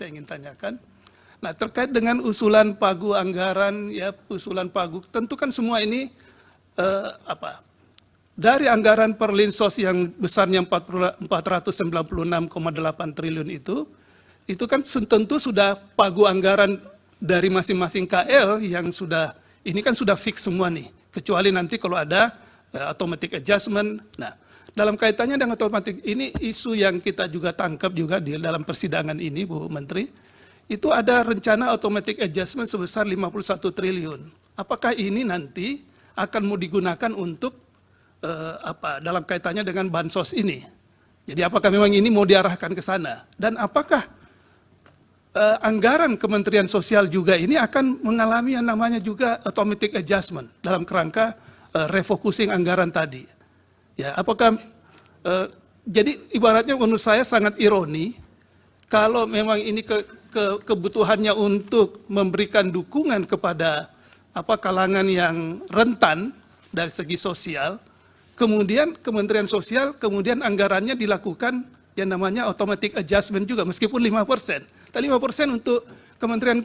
saya ingin tanyakan. Nah, terkait dengan usulan pagu anggaran, ya usulan pagu, tentu kan semua ini dari anggaran Perlinsos yang besarnya 496,8 triliun itu kan tentu sudah pagu anggaran dari masing-masing KL yang sudah, ini kan sudah fix semua nih, kecuali nanti kalau ada automatic adjustment. Nah, dalam kaitannya dengan automatic, ini isu yang kita juga tangkap juga di dalam persidangan ini, Bu Menteri, itu ada rencana automatic adjustment sebesar 51 triliun. Apakah ini nanti akan mau digunakan untuk dalam kaitannya dengan bansos ini? Jadi apakah memang ini mau diarahkan ke sana? Dan apakah anggaran Kementerian Sosial juga ini akan mengalami yang namanya juga automatic adjustment dalam kerangka refocusing anggaran tadi? Ya, apakah jadi ibaratnya menurut saya sangat ironi kalau memang ini kebutuhannya untuk memberikan dukungan kepada kalangan yang rentan dari segi sosial, kemudian Kementerian Sosial kemudian anggarannya dilakukan yang namanya automatic adjustment juga meskipun 5%. Tapi 5% untuk Kementerian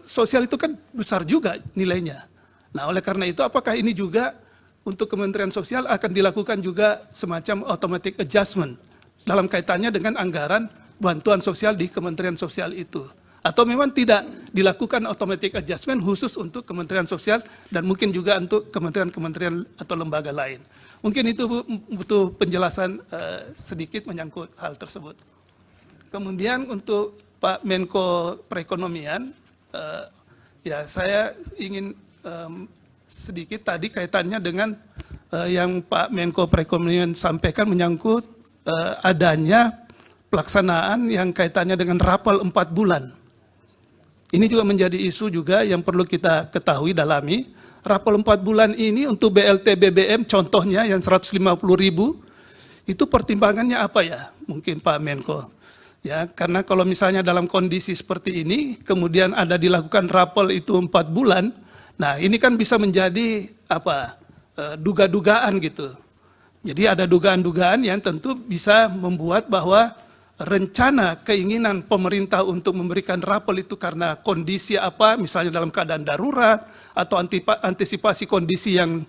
Sosial itu kan besar juga nilainya. Nah, oleh karena itu apakah ini juga untuk Kementerian Sosial akan dilakukan juga semacam automatic adjustment dalam kaitannya dengan anggaran bantuan sosial di Kementerian Sosial itu? Atau memang tidak dilakukan automatic adjustment khusus untuk Kementerian Sosial dan mungkin juga untuk kementerian-kementerian atau lembaga lain? Mungkin itu Bu, butuh penjelasan sedikit menyangkut hal tersebut. Kemudian untuk Pak Menko Perekonomian, ya saya ingin sedikit tadi kaitannya dengan yang Pak Menko Perekonomian sampaikan menyangkut adanya pelaksanaan yang kaitannya dengan rapel 4 bulan. Ini juga menjadi isu juga yang perlu kita ketahui, dalami. Rapel 4 bulan ini untuk BLT BBM contohnya yang 150.000, itu pertimbangannya apa ya? Mungkin Pak Menko. Ya, karena kalau misalnya dalam kondisi seperti ini, kemudian ada dilakukan rapel itu 4 bulan, nah ini kan bisa menjadi duga-dugaan gitu. Jadi ada dugaan-dugaan yang tentu bisa membuat bahwa rencana keinginan pemerintah untuk memberikan rapel itu karena kondisi misalnya dalam keadaan darurat atau antisipasi kondisi yang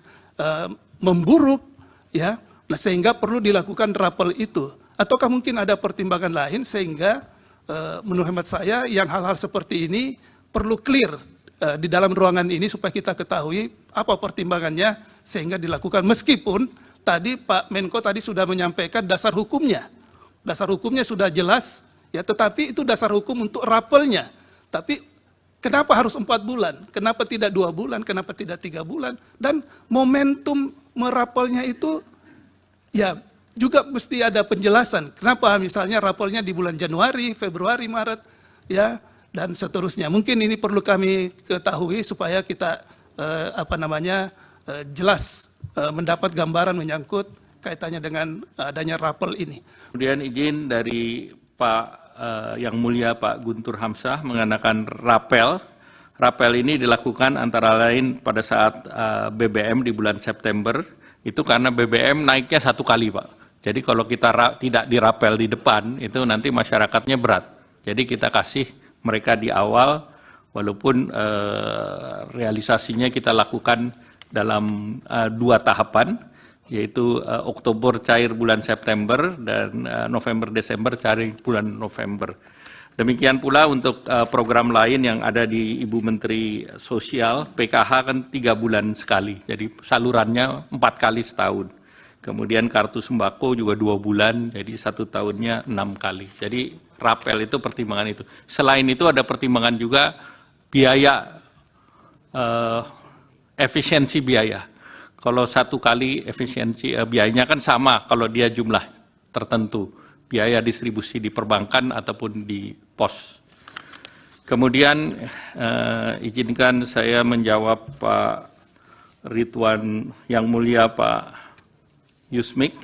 memburuk, ya, nah sehingga perlu dilakukan rapel itu. Ataukah mungkin ada pertimbangan lain sehingga menurut hemat saya yang hal-hal seperti ini perlu clear di dalam ruangan ini supaya kita ketahui apa pertimbangannya sehingga dilakukan, meskipun tadi Pak Menko tadi sudah menyampaikan dasar hukumnya. Dasar hukumnya sudah jelas, ya, tetapi itu dasar hukum untuk rapelnya. Tapi kenapa harus 4 bulan? Kenapa tidak 2 bulan? Kenapa tidak 3 bulan? Dan momentum merapelnya itu, ya, juga mesti ada penjelasan. Kenapa misalnya rapelnya di bulan Januari, Februari, Maret, ya, dan seterusnya. Mungkin ini perlu kami ketahui supaya kita jelas mendapat gambaran menyangkut kaitannya dengan adanya rapel ini. Kemudian izin dari Pak Yang Mulia Pak Guntur Hamzah mengenakan rapel. Rapel ini dilakukan antara lain pada saat BBM di bulan September, itu karena BBM naiknya 1 kali Pak. Jadi kalau kita tidak dirapel di depan, itu nanti masyarakatnya berat. Jadi kita kasih mereka di awal, walaupun realisasinya kita lakukan dalam 2 tahapan, yaitu Oktober cair bulan September dan November-Desember cair bulan November. Demikian pula untuk program lain yang ada di Ibu Menteri Sosial, PKH kan 3 bulan sekali, jadi salurannya 4 kali setahun. Kemudian kartu sembako juga 2 bulan, jadi 1 tahunnya 6 kali. Jadi rapel itu pertimbangan itu. Selain itu ada pertimbangan juga biaya, efisiensi biaya. Kalau 1 kali efisiensi biayanya kan sama kalau dia jumlah tertentu, biaya distribusi di perbankan ataupun di pos. Kemudian izinkan saya menjawab Pak Ridwan Yang Mulia Pak Yusmik,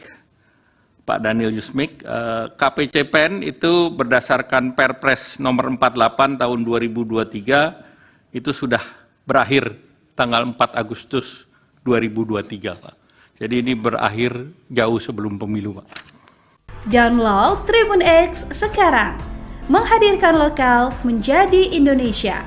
Pak Daniel Yusmik. KPCPEN itu berdasarkan Perpres nomor 48 tahun 2023 itu sudah berakhir tanggal 4 Agustus 2023, Pak. Jadi ini berakhir jauh sebelum pemilu, Pak. Download Tribun X sekarang, menghadirkan lokal menjadi Indonesia.